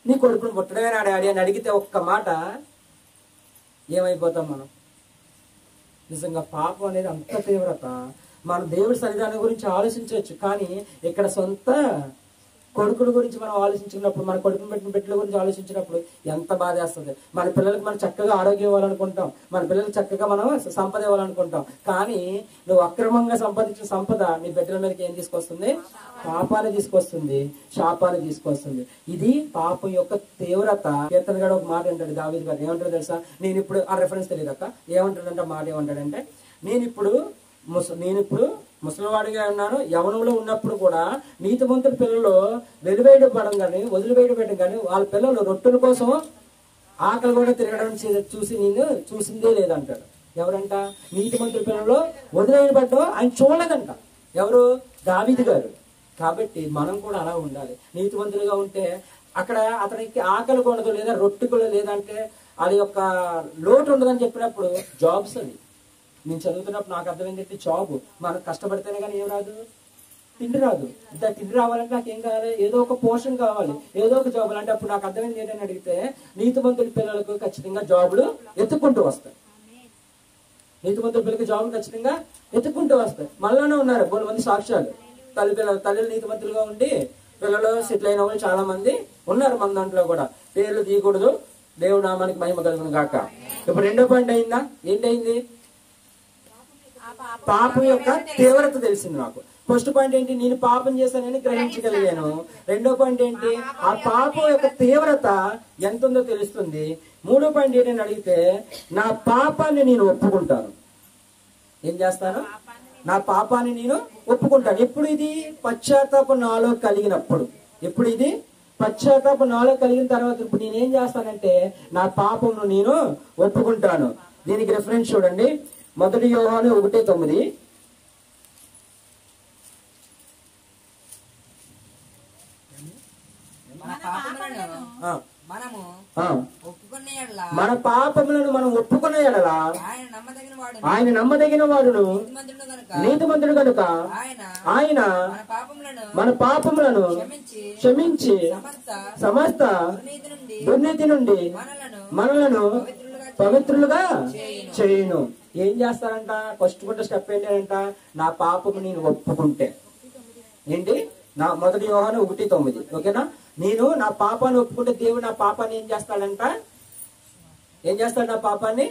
నీ కొడుకును పుట్టడమే నా డాడీ అని అడిగితే ఒక్క మాట ఏమైపోతాం మనం? నిజంగా పాపం అనేది అంత తీవ్రత. మన దేవుడి సన్నిధానం గురించి ఆలోచించవచ్చు, కానీ ఇక్కడ సొంత కొడుకుల గురించి మనం ఆలోచించినప్పుడు, మన కొడుకుని పెట్టిన బిడ్డల గురించి ఆలోచించినప్పుడు ఎంత బాధ వేస్తుంది. మన పిల్లలకు మనం చక్కగా ఆరోగ్యం ఇవ్వాలనుకుంటాం, మన పిల్లలకు చక్కగా మనం సంపద ఇవ్వాలనుకుంటాం, కానీ నువ్వు అక్రమంగా సంపాదించిన సంపద నీ బిడ్డల మీదకి ఏం తీసుకొస్తుంది? పాపాన్ని తీసుకొస్తుంది, శాపాన్ని తీసుకొస్తుంది. ఇది పాపం యొక్క తీవ్రత. కీర్తన గారు ఒక మాట అంటాడు, దావీదు గారు ఏమంటాడు తెలుసా? నేను ఇప్పుడు ఆ రెఫరెన్స్ తెలియదు అక్క, ఏమంటాడంటే మాట ఏమంటాడంటే నేను ఇప్పుడు ముసలివాడిగా ఉన్నాను, యవనంలో ఉన్నప్పుడు కూడా నీతిమంతుల పిల్లలు వెలివేయడం కానీ వదిలివేయడం కానీ వాళ్ళ పిల్లలు రొట్టెల కోసం ఆకలి కూడా తిరగడం చూసి నేను చూసిందే లేదంటాడు. ఎవరంట? నీతిమంతుల పిల్లలు వదిలేయబడ్డం ఆయన చూడలేదంట. ఎవరు? దావీదు గారు. కాబట్టి మనం కూడా అలా ఉండాలి. నీతిమంతులుగా ఉంటే అక్కడ అతనికి ఆకలి ఉండదు, లేదా రొట్టె కూడా లేదంటే అది యొక్క లోటు ఉండదని చెప్పినప్పుడు జాబ్స్ అవి నేను చదువుతున్నప్పుడు నాకు అర్థం ఏంటంటే జాబ్ మనకు కష్టపడితేనే కానీ ఏం రాదు, తిండి రాదు. తిండి రావాలంటే నాకు ఏం కావాలి? ఏదో ఒక పోర్షన్ కావాలి, ఏదో ఒక జాబ్. అంటే అప్పుడు నాకు అర్థమైంది ఏంటని అడిగితే నీతిమంతుల పిల్లలకు ఖచ్చితంగా జాబులు ఎత్తుకుంటూ వస్తాయి. నీతిమంతుల పిల్లలకి జాబులు ఖచ్చితంగా ఎత్తుకుంటూ వస్తాయి. మళ్ళానే ఉన్నారు కొన్ని మంది సాక్ష్యాలు. తల్లులు నీతిమంతులుగా ఉండి పిల్లలు సెటిల్ అయిన వాళ్ళు చాలా మంది ఉన్నారు మన దాంట్లో కూడా. పేర్లు తీయకూడదు, దేవుడు నామానికి మహిమ కలుగును గాక. ఇప్పుడు రెండో పాయింట్ అయిందా? ఏంటయింది? పాపం యొక్క తీవ్రత తెలిసింది నాకు. ఫస్ట్ పాయింట్ ఏంటి? నేను పాపం చేశానని గ్రహించగలిగాను. రెండో పాయింట్ ఏంటి? ఆ పాపం యొక్క తీవ్రత ఎంత ఉందో తెలుస్తుంది. మూడో పాయింట్ ఏంటని అడిగితే నా పాపాన్ని నేను ఒప్పుకుంటాను. ఏం చేస్తాను? నా పాపాన్ని నేను ఒప్పుకుంటాను. ఎప్పుడు ఇది? పశ్చాత్తాపం నాలో కలిగినప్పుడు. ఎప్పుడు ఇది? పశ్చాత్తాపం నాలో కలిగిన తర్వాత ఇప్పుడు నేనేం చేస్తానంటే నా పాపమును నేను ఒప్పుకుంటాను. దీనికి రెఫరెన్స్ చూడండి, 1 యోహాను 1:9. మన పాపములను మనం ఒప్పుకున్న యెడల ఆయన నమ్మదగిన వాడును నీతిమంతుడు కనుక ఆయన మన పాపములను క్షమించి సమస్త దుర్నీతి నుండి మనలను పవిత్రులుగా చేయును. ఏం చేస్తారంట? ఫస్ట్ స్టెప్ ఏంటంట? నా పాపము నేను ఒప్పుకుంటే. ఏంటి? నా 1 యోహాను 1:9. ఓకేనా? నేను నా పాపాన్ని ఒప్పుకుంటే దేవుడు నా పాపాన్ని ఏం చేస్తాడంట? ఏం చేస్తాడు? నా పాపాన్ని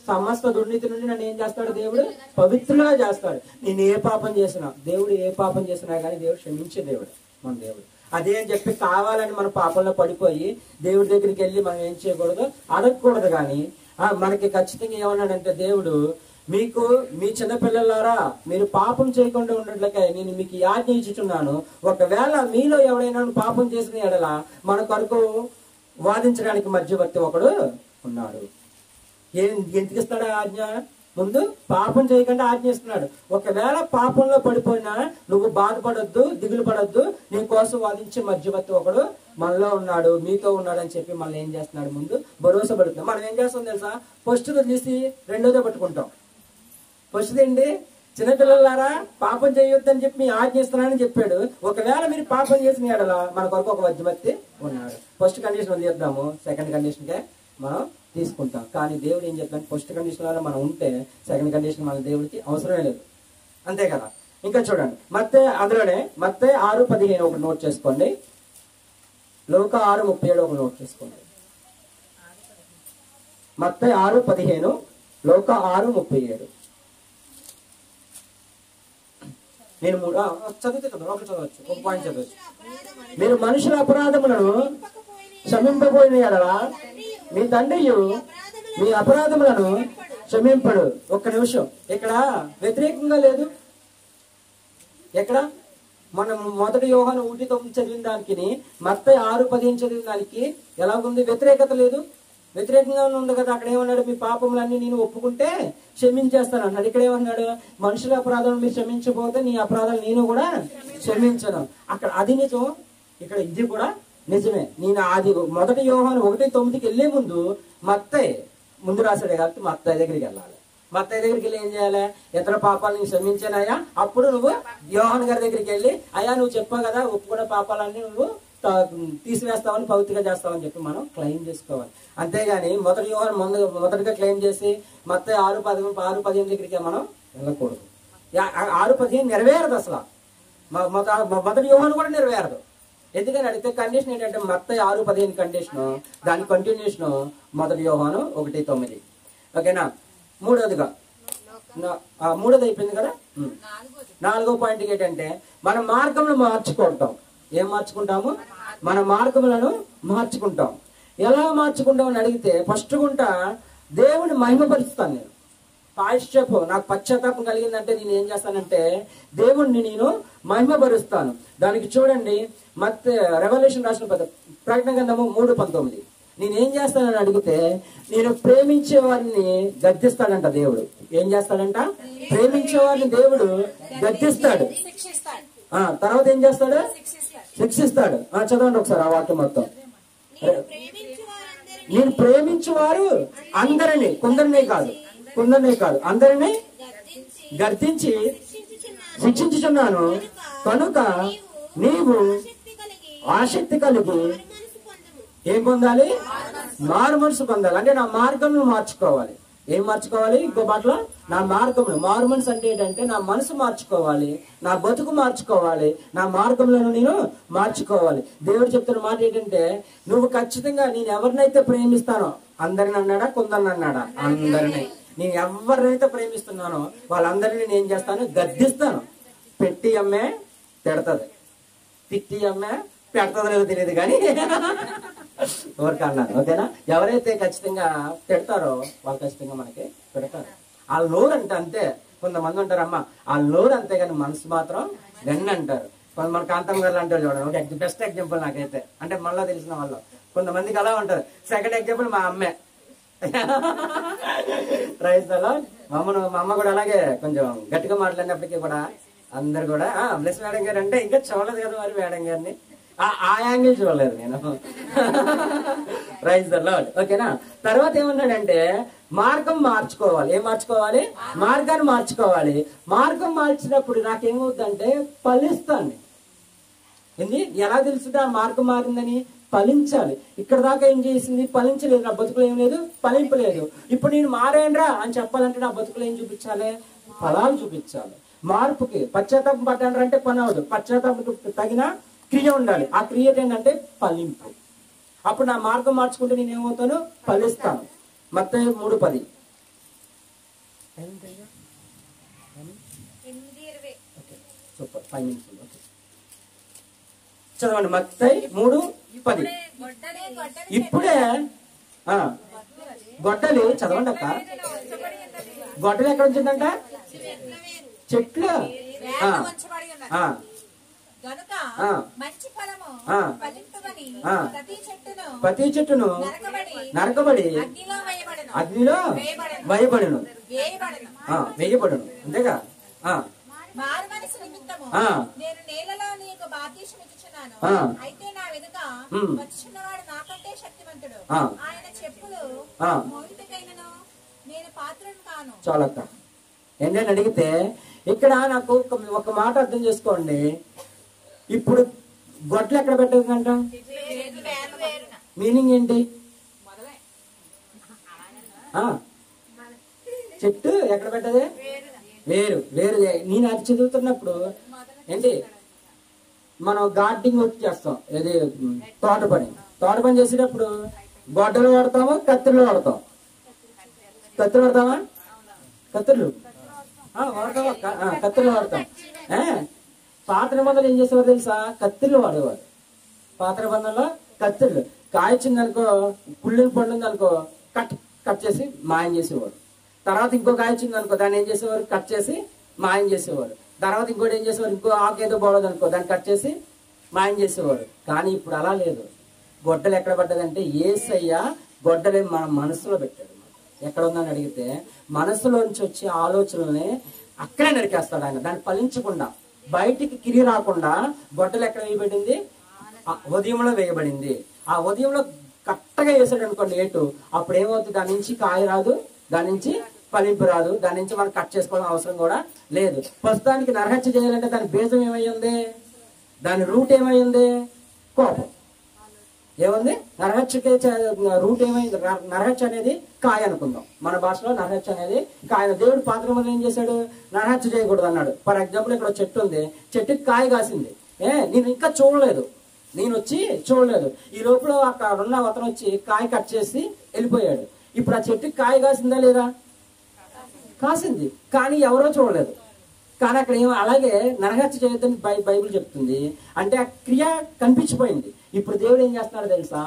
సమస్త దుర్నీతి నుండి నన్ను ఏం చేస్తాడు? దేవుడు పవిత్రులుగా చేస్తాడు. నేను ఏ పాపం చేసినా, దేవుడు ఏ పాపం చేసినా కానీ దేవుడు క్షమించే దేవుడు మన దేవుడు. అదే అని చెప్పి కావాలని మన పాపంలో పడిపోయి దేవుడి దగ్గరికి వెళ్ళి మనం ఏం చేయకూడదు, అడగకూడదు. కానీ మనకి ఖచ్చితంగా ఏమన్నాడంటే దేవుడు మీకు మీ చిన్నపిల్లలారా మీరు పాపం చేయకుండా ఉన్నట్లకే నేను మీకు ఈ ఆజ్ఞ ఇచ్చుచున్నాను. ఒకవేళ మీలో ఎవడైనా పాపం చేసిన ఎడల మన కొరకు వాదించడానికి మధ్యవర్తి ఒకడు ఉన్నాడు. ఎందుకు ఇస్తాడు ఆజ్ఞ? ముందు పాపం చేయకుండా ఆజ్ఞ ఇస్తున్నాడు. ఒకవేళ పాపంలో పడిపోయినా నువ్వు బాధపడొద్దు, దిగులు పడొద్దు, నీ కోసం వాదించే మధ్యవర్తి ఒకడు మనలో ఉన్నాడు, మీతో ఉన్నాడు అని చెప్పి మనల్ని ఏం చేస్తున్నాడు? ముందు భరోసా పడుతున్నాం. మనం ఏం చేస్తాం తెలుసా? ఫస్ట్ తీసి రెండోదే పట్టుకుంటాం. ఫస్ట్ ఏంటి? చిన్నపిల్లలారా పాపం చేయొద్దని చెప్పి మీ ఆజ్ఞిస్తున్నానని చెప్పాడు. ఒకవేళ మీరు పాపం చేసిన ఎడల మన కొరకు ఒక మధ్యవర్తి ఉన్నాడు. ఫస్ట్ కండిషన్ వదిలేద్దాము, సెకండ్ కండిషన్కే మనం తీసుకుంటాం. కానీ దేవుడు ఏం చెప్తాడు? ఫస్ట్ కండిషన్ లో మనం ఉంటే సెకండ్ కండిషన్ మన దేవుడికి అవసరమే లేదు. అంతే కదా. ఇంకా చూడండి అందులోనే మత్తయి 6:15 ఒకటి నోట్ చేసుకోండి. లోక 6:37 ఒక నోట్ చేసుకోండి. మత్తయి 6:15 లోక 6:37. నేను చదివితే ఒకటి చదవచ్చు, ఒక పాయింట్ చదవచ్చు. మీరు మనుషుల అపరాధములను క్షమింపబోయిన ఎడల మీ తండ్రియు మీ అపరాధములను క్షమింపడు. ఒక్క నిమిషం, ఇక్కడ వ్యతిరేకంగా లేదు. ఎక్కడ మనం మొదటి యోహాను 1:9 చదివిన దానికి మత్తయి 6:15 చదివిన దానికి ఎలా ఉంది? వ్యతిరేకత లేదు, వ్యతిరేకంగా ఉంది కదా. అక్కడ ఏమన్నాడు? మీ పాపములన్నీ నేను ఒప్పుకుంటే క్షమించేస్తాను అన్నాడు. ఇక్కడ ఏమన్నాడు? మనుషుల అపరాధాలు మీరు క్షమించకపోతే నీ అపరాధాలు నేను కూడా క్షమించను. అక్కడ అది నిజం, ఇక్కడ ఇది కూడా నిజమే. నేను అది మొదటి యోహాను 1:9కి వెళ్లే ముందు మత్తయి ముందు రాశాడే కాబట్టి మత్తయి దగ్గరికి వెళ్ళాలి. మత్తయి దగ్గరికి వెళ్ళి ఏం చేయాలి? ఇతర పాపాలను క్షమించానయ్యా, అప్పుడు నువ్వు యోహాను గారి దగ్గరికి వెళ్ళి అయ్యా నువ్వు చెప్పావు కదా ఒప్పుకున్న పాపాలన్నీ నువ్వు తీసివేస్తావని పవిత్రంగా చేస్తావని చెప్పి మనం క్లెయిమ్ చేసుకోవాలి. అంతేగాని మొదటి యోహాను మొదటిగా క్లెయిమ్ చేసి మత్తయి 6:15 దగ్గరికి మనం వెళ్ళకూడదు. 6:15 నెరవేరదు అసలు. మొదటి యోహాను కూడా నెరవేరదు. ఎందుకని అడిగితే కండిషన్ ఏంటంటే మత్తయి 6:15 కండిషన్, దాని కంటిన్యూషన్ మొదటి యోహాను 1:9. ఓకేనా. మూడోది అయిపోయింది కదా. 4వ పాయింట్ ఏంటంటే మన మార్గములు మార్చుకుంటాం. ఏం మార్చుకుంటాము? మన మార్గములను మార్చుకుంటాం. ఎలా మార్చుకుంటాం అని అడిగితే ఫస్ట్ గుంట దేవుని మహిమపరుస్తాను. నేను పాశ్చాపు నాకు పశ్చాత్తాపం కలిగిందంటే నేను ఏం చేస్తానంటే దేవుణ్ణి నేను మహిమపరుస్తాను. దానికి చూడండి రెవల్యూషన్ రాసిన ప్రకటన గ్రంథము 3:19. నేనేం చేస్తానని అడిగితే నేను ప్రేమించే వారిని గద్దిస్తాడంట దేవుడు. ఏం చేస్తాడంట? ప్రేమించే వారిని దేవుడు గద్దిస్తాడు. తర్వాత ఏం చేస్తాడు? శిక్షిస్తాడు. చదవండి ఒకసారి ఆ వాక్యం మొత్తం. నేను ప్రేమించే వారు అందరినీ, కొందరినే కాదు అందరినీ గద్దించి శిక్షించుచున్నాను కనుక నీవు ఆసక్తి కలిగి ఏం పొందాలి? మారు మనసు పొందాలి. అంటే నా మార్గం మార్చుకోవాలి. ఏం మార్చుకోవాలి? ఇంకో మాటలో నా మార్గములు. మారు మనసు అంటే ఏంటంటే నా మనసు మార్చుకోవాలి, నా బతుకు మార్చుకోవాలి, నా మార్గంలో నేను మార్చుకోవాలి. దేవుడు చెప్తున్న మాట ఏంటంటే నువ్వు ఖచ్చితంగా నేను ఎవరినైతే ప్రేమిస్తానో అందరిని అన్నాడా? కొందరిని అన్నాడా? అందరినీ. నేను ఎవరినైతే ప్రేమిస్తున్నానో వాళ్ళందరినీ నేను ఏం చేస్తాను? గద్దిస్తాను. పెట్టి అమ్మే తిడతది, తిట్టి అమ్మే పెడతదో లేదో తెలియదు కానీ ఎవరికి అన్నారు. ఓకేనా. ఎవరైతే ఖచ్చితంగా తిడతారో వాళ్ళు ఖచ్చితంగా మనకి పెడతారు. వాళ్ళ నోరు అంటే అంతే. కొంతమంది ఉంటారు అమ్మ వాళ్ళ నోరు అంతే కానీ మనసు మాత్రం గన్ను అంటారు. కొంతమంది కాంతమ్మ గారు అంటారు చూడండి. ఒక బెస్ట్ ఎగ్జాంపుల్ నాకైతే, అంటే మళ్ళీ తెలిసిన వాళ్ళు కొంతమందికి అలా ఉంటారు. సెకండ్ ఎగ్జాంపుల్ మా అమ్మే. రైతులో మా అమ్మ కూడా అలాగే కొంచెం గట్టిగా మాట్లాడినప్పటికీ కూడా అందరు కూడా బ్లెస్ మేడం గారు అంటే ఇంకా చూడలేదు కదా మరి మేడం గారిని, ఆ యాంగిల్ చూడలేదు నేను. Rice the lord. ఓకేనా. తర్వాత ఏమన్నాడంటే మార్గం మార్చుకోవాలి. ఏం మార్చుకోవాలి? మార్గాన్ని మార్చుకోవాలి. మార్గం మార్చినప్పుడు నాకేమవుతుందంటే ఫలిస్తాను. ఏంది? ఎలా తెలుస్తుంది ఆ మార్గం మారిందని? ఫలించాలి. ఇక్కడ దాకా ఏం చేసింది? ఫలించలేదు. నా బతుకులు ఏం లేదు, ఫలింపలేదు. ఇప్పుడు నేను మారేండ్రా అని చెప్పాలంటే నా బతుకులు ఏం చూపించాలి? ఫలాలు చూపించాలి. మార్పుకి పశ్చాత్తాపం పడ్డాడు అంటే పని అవదు. పశ్చాత్తాపం తగిన క్రియ ఉండాలి. ఆ క్రియ ఏంటంటే ఫలింపు. అప్పుడు నా మార్గం మార్చుకుంటే నేను ఏమవుతాను? ఫలిస్తాను. మత్తయి 3:10. సూపర్. 5 నిమిషాలు చదవండి. మత్తయి 3:10. ఇప్పుడే గొడ్డలి చదవండి అక్క. గొడ్డలి ఎక్కడ ఉంచిందంట? చెట్లు. ప్రతి చెట్టును నరకబడి అగ్నిలో వేయబడును. వేయబడును అంతేగా. చాలక్క. ఏంటని అడిగితే ఇక్కడ నాకు ఒక మాట అర్థం చేసుకోండి. ఇప్పుడు గొడ్లు ఎక్కడ పెట్టదంట? మీనింగ్ ఏంటి? చెట్టు ఎక్కడ పెట్టదే? వేరు. వేరు. నేను అది చదువుతున్నప్పుడు ఏంటి, మనం గార్డెనింగ్ వర్క్ చేస్తాం, ఇది తోట పని చేసేటప్పుడు గొడ్డలు వాడతాము, కత్తిర్లు వాడతాం. కత్తిర్లు వాడతామా? కత్తిర్లు వాడతాం. పాత నిబంధనలు ఏం చేసేవారు తెలుసా? కత్తిర్లు వాడేవారు. పాత నిబంధనలో కత్తిర్లు కాయొచ్చిందనుకో, కుళ్ళిన పండుంది అనుకో, కట్ చేసి మాయం చేసేవారు. తర్వాత ఇంకో కాయ వచ్చింది అనుకో, దాన్ని ఏం చేసేవారు? కట్ చేసి మాయం చేసేవారు. తర్వాత ఇంకోటి ఏం చేసేవారు? ఇంకో ఆకేదో బాగోదు అనుకో, దాన్ని కట్ చేసి మాయం చేసేవారు. కానీ ఇప్పుడు అలా లేదు. గొడ్డలు ఎక్కడ పడ్డదంటే యేసయ్య గొడ్డలే మన మనసులో పెట్టాడు. ఎక్కడ ఉందని అడిగితే మనసులోంచి వచ్చే ఆలోచనల్ని అక్కడే నరికేస్తాడు ఆయన. దాన్ని ఫలించకుండా, బయటికి కిరి రాకుండా గొడ్డలు ఎక్కడ వేయబడింది? ఉదయంలో వేయబడింది. ఆ ఉదయంలో కరెక్ట్గా వేసాడు అనుకోండి ఏటు, అప్పుడు ఏమవుతుంది? దాని నుంచి కాయ రాదు, దాని నుంచి ఫలింపు రాదు, దాని నుంచి మనం కట్ చేసుకోవడం అవసరం కూడా లేదు. ప్రస్తుతానికి నరహత్య చేయాలంటే దాని బీజం ఏమయ్యింది? దాని రూట్ ఏమైంది? కోపం. ఏముంది? నరహత్యకి రూట్ ఏమైంది? నరహత్య అనేది కాయ అనుకుందాం. మన భాషలో నరహత్య అనేది కాయ. దేవుడు పాత నిబంధనలో ఏం చేశాడు? నరహత్య చేయకూడదు అన్నాడు. ఫర్ ఎగ్జాంపుల్ ఇక్కడ చెట్టు ఉంది, చెట్టుకి కాయ కాసింది. నేను ఇంకా చూడలేదు, నేను వచ్చి చూడలేదు. ఈ లోపల అక్కడ ఉన్న అతను వచ్చి కాయ కట్ చేసి వెళ్ళిపోయాడు. ఇప్పుడు ఆ చెట్టుకి కాయ కాసిందా లేదా? కాసింది, కానీ ఎవరో చూడలేదు. కానీ అక్కడ ఏమో అలాగే నరహత్య చేయొద్దని బైబిల్ చెప్తుంది. అంటే ఆ క్రియ కనిపించిపోయింది. ఇప్పుడు దేవుడు ఏం చేస్తున్నాడు తెలుసా?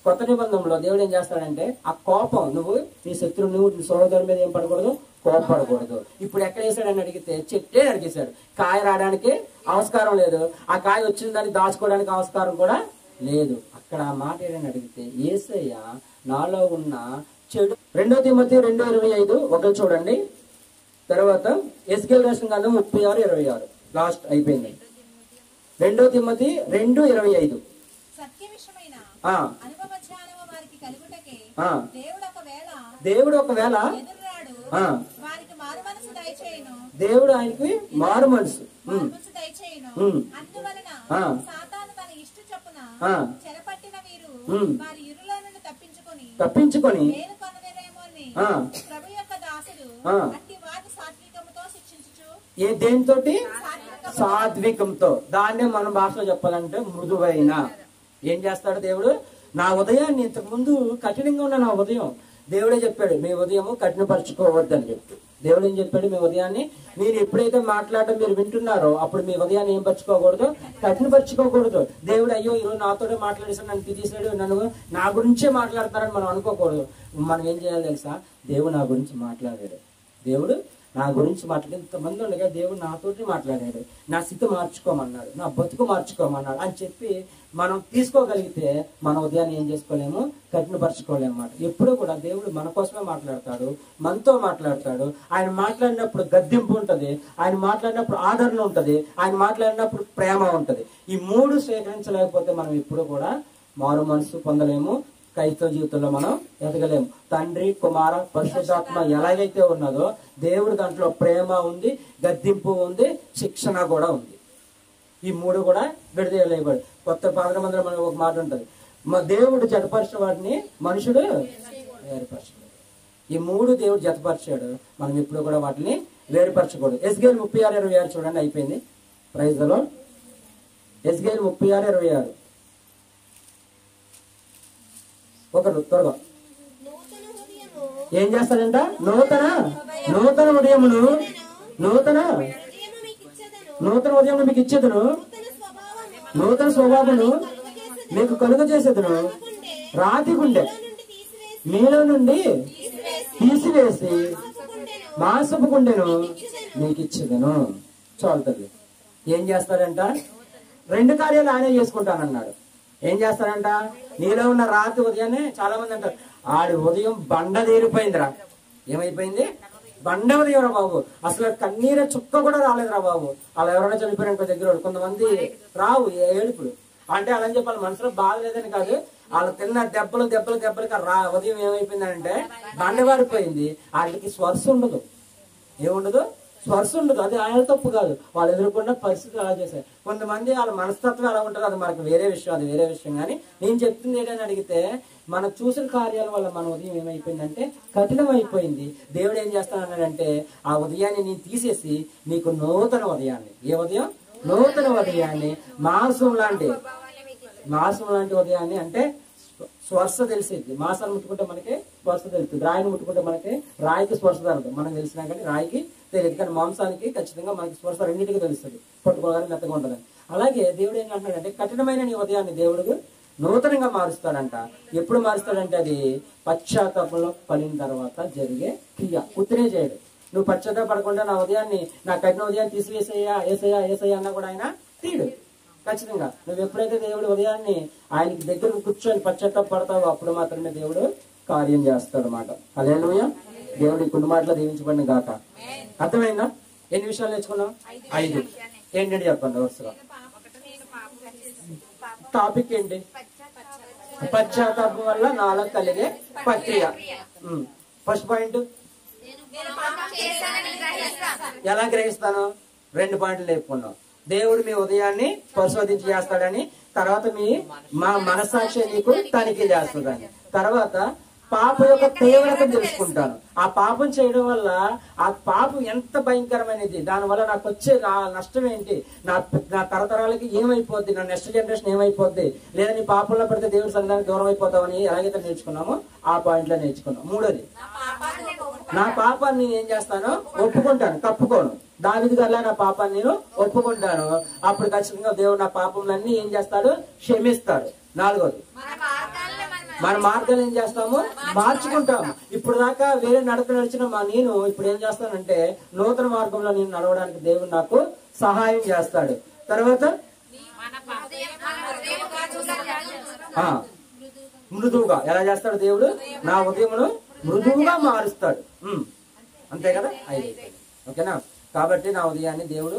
కొత్త నిబంధనలో దేవుడు ఏం చేస్తాడంటే ఆ కోపం, నువ్వు నీ శత్రువు, నువ్వు నీ సోదరుడి మీద ఏం పడకూడదు, కోపపడకూడదు. ఇప్పుడు ఎక్కడ వేసాడని అడిగితే చెట్టే నరికేశాడు. కాయ రావడానికి ఆస్కారం లేదు, ఆ కాయ వచ్చిన దాన్ని దాచుకోవడానికి ఆస్కారం కూడా లేదు. అక్కడ ఆ మాట ఏడని అడిగితే యేసయ్య నాలో ఉన్న చెడు. 2 తిమోతి 2:25 ఒకటి చూడండి. తర్వాత ఎస్కేల్ రాసిన గ్రంథం 36:26 లాస్ట్ అయిపోయింది. 2 తిమోతి 2:25 దేవుడు ఒకవేళ దేవుడు ఆయనకి మారు మనసు తప్పించుకొని ఏ దేనితోటి? సాత్వికంతో. దాన్నే మన భాషలో చెప్పాలంటే మృదువైన. ఏం చేస్తాడు దేవుడు? నా ఉదయాన్ని ఇంతకు ముందు కఠినంగా ఉన్న నా ఉదయం, దేవుడే చెప్పాడు మీ ఉదయము కఠినపరచుకోవద్దని చెప్పి. దేవుడు ఏం చెప్పాడు? మీ ఉదయాన్ని మీరు ఎప్పుడైతే మాట్లాడడం మీరు వింటున్నారో అప్పుడు మీ ఉదయాన్ని ఏం పరచుకోకూడదు? కఠినపరచుకోకూడదు. దేవుడు అయ్యో ఈరోజు నాతోనే మాట్లాడేసాడు, నన్ను తీసేసాడు, నన్ను నా గురించే మాట్లాడుతున్నారని మనం అనుకోకూడదు. మనం ఏం చేయాలి తెలుసా? దేవుడు నా గురించి మాట్లాడాడు, దేవుడు నా గురించి మాట్లాడి ఇంతమంది ఉండగా దేవుడు నాతోటి మాట్లాడాడు, నా స్థితి మార్చుకోమన్నాడు, నా బతుకు మార్చుకోమన్నాడు అని చెప్పి మనం తీసుకోగలిగితే మన ఉదయాన్ని ఏం చేసుకోలేము? కఠినపరచుకోలేము అన్నమాట. ఎప్పుడూ కూడా దేవుడు మన కోసమే మాట్లాడతాడు, మనతో మాట్లాడతాడు. ఆయన మాట్లాడినప్పుడు గద్దింపు ఉంటది, ఆయన మాట్లాడినప్పుడు ఆదరణ ఉంటది, ఆయన మాట్లాడినప్పుడు ప్రేమ ఉంటది. ఈ 3 సేకరించలేకపోతే మనం ఎప్పుడు కూడా మారు మనసు పొందలేము, క్రైస్తవ జీవితంలో మనం ఎదగలేము. తండ్రి, కుమార, పరిశుద్ధాత్మ ఎలాగైతే ఉన్నదో దేవుడు దాంట్లో ప్రేమ ఉంది, గద్దింపు ఉంది, శిక్షణ కూడా ఉంది. ఈ 3 కూడా విడదీయలేబడి. కొత్త పాదమందిలో మనం ఒక మాట ఉంటది, మా దేవుడు జతపరిచిన వాటిని మనుషుడు వేరుపరచడు. ఈ 3 దేవుడు జతపరిచాడు, మనం ఎప్పుడు కూడా వాటిని వేరుపరచకూడదు. ఎస్కేల్ 36:26 చూడండి, అయిపోయింది. Praise the lord. ఎస్కేల్ 36:26 ఒకరు త్వరగా ఏం చేస్తాడంట? నూతన ఉదయమును నూతన ఉదయమును మీకు ఇచ్చేదను, నూతన స్వభావమును మీకు కలుగ చేసేదను, రాతి గుండె మీలో నుండి తీసివేసి మాంసపు గుండెను నీకు ఇచ్చేదను. చాలు తల్లి. ఏం చేస్తాడంట? 2 కార్యాలు ఆయనే చేసుకుంటానన్నాడు. ఏం చేస్తాడంట? నీలో ఉన్న రాత్రి ఉదయాన్నే చాలా మంది అంటారు, ఆడి ఉదయం బండ తీరిపోయిందిరా. ఏమైపోయింది? బండ ఉదయం రా బాబు, అసలు కన్నీర చుక్క కూడా రాలేదురా బాబు. అలా ఎవరైనా చనిపోయిన దగ్గర కొంతమంది రావు ఏడుపులు. అంటే అలా అని చెప్పాలి, మనసులో బాధ లేదని కాదు, వాళ్ళు తిన్న దెబ్బలకి ఉదయం ఏమైపోయిందంటే బండ వాడిపోయింది. వాళ్ళకి స్పర్శ ఉండదు. ఏముండదు? స్పర్శ ఉండదు. అది ఆయన తప్పు కాదు, వాళ్ళు ఎదుర్కొన్న పరిస్థితులు అలా చేశారు. కొంతమంది వాళ్ళ మనస్తత్వం ఎలా ఉంటారో అది మనకు వేరే విషయం, అది వేరే విషయం. కానీ నేను చెప్తుంది ఏంటని అడిగితే, మనం చూసిన కార్యాల వల్ల మన ఉదయం ఏమైపోయిందంటే కఠినం అయిపోయింది. దేవుడు ఏం చేస్తానన్నాడంటే ఆ ఉదయాన్ని నేను తీసేసి నీకు నూతన ఉదయాన్ని, ఏ ఉదయం? నూతన ఉదయాన్ని, మాంసం లాంటి ఉదయాన్ని. అంటే స్పర్శ తెలిసేది. మాసాన్ని ముట్టుకుంటే మనకి స్పర్శ తెలుస్తుంది, రాయిని ముట్టుకుంటే మనకి రాయికి స్పర్శ తరదు. మనం తెలిసినా కానీ రాయికి తెలియదు, కానీ మాంసానికి ఖచ్చితంగా మనకి స్పర్శ రెండింటికి తెలుస్తుంది, పట్టుకోవడానికి మెత్తగా ఉంటుందని. అలాగే దేవుడు ఏం అంటున్నాడంటే కఠినమైన నీ ఉదయాన్ని దేవుడు నూతనంగా మారుస్తాడంట. ఎప్పుడు మారుస్తాడంటే అది పశ్చాత్తాపంలో పడిన తర్వాత జరిగే క్రియ. ఉత్తినే చేయడు. నువ్వు పశ్చాత్తాపడకుండా నా ఉదయాన్ని, నా కఠిన ఉదయాన్ని తీసివేసేయ్యా ఏసయ్యా అన్నా కూడా ఆయన తీడు. ఖచ్చితంగా నువ్వు ఎప్పుడైతే దేవుడు ఉదయాన్ని ఆయనకి దగ్గర కూర్చొని పశ్చాత్తాపడతావో అప్పుడు మాత్రమే దేవుడు కార్యం చేస్తాడు అన్నమాట. హల్లెలూయా. దేవుడి కొన్ని మాటలు దీవించబడిన గాక. అర్థమైందా? ఎన్ని విషయాలు నేర్చుకున్నాం? 5. ఏంటంటే చెప్పండి వరుసగా. టాపిక్ ఏంటి? పశ్చాత్తాపం వల్ల నాలో కలిగే ప్రక్రియ. ఫస్ట్ పాయింట్, ఎలా గ్రహిస్తాను? 2 పాయింట్లు నేర్చుకున్నాం. దేవుడు మీ ఉదయాన్ని పరిశోధించి చేస్తాడని, తర్వాత మా మనస్సాక్షి నీకు తనిఖీ చేస్తుందని, తర్వాత పాప యొక్క తీవ్రతను తెలుసుకుంటాను. ఆ పాపం చేయడం వల్ల ఆ పాపం ఎంత భయంకరమైనది, దానివల్ల నాకు వచ్చే నష్టం ఏంటి, నా తరతరాలకి ఏమైపోద్ది, నా నెక్స్ట్ జనరేషన్ ఏమైపోద్ది, లేదా నీ పాపంలో పడితే దేవుడి సన్నిధానికి దూరం అయిపోతామని ఎలాగైతే నేర్చుకున్నామో ఆ పాయింట్ లో నేర్చుకున్నాం. 3వది, నా పాపాన్ని నేను ఏం చేస్తాను? ఒప్పుకుంటాను, కప్పుకోను. దావీదు గారిలా నా పాపాన్ని నేను ఒప్పుకుంటాను. అప్పుడు ఖచ్చితంగా దేవుడు నా పాపంలన్నీ ఏం చేస్తాడు? క్షమిస్తాడు. 4వది, మన మార్గాలు ఏం చేస్తాము? మార్చుకుంటాము. ఇప్పుడు దాకా వేరే నడక నడిచిన నేను ఇప్పుడు ఏం చేస్తానంటే నూతన మార్గంలో నేను నడవడానికి దేవుడు నాకు సహాయం చేస్తాడు. తర్వాత మృదువుగా ఎలా చేస్తాడు దేవుడు? నా ఉదయమును మృదువుగా మారుస్తాడు. అంతే కదా? 5. ఓకేనా? కాబట్టి నా ఉదయాన్ని దేవుడు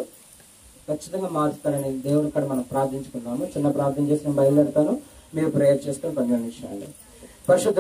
ఖచ్చితంగా మారుస్తాడని దేవుడు ఇక్కడ మనం ప్రార్థించుకున్నాము. చిన్న ప్రార్థన చేసి నేను బయలుదేరుతాను. మీరు ప్రేయర్ చేసుకొని 12 నిమిషాలు. పరిశుద్ధ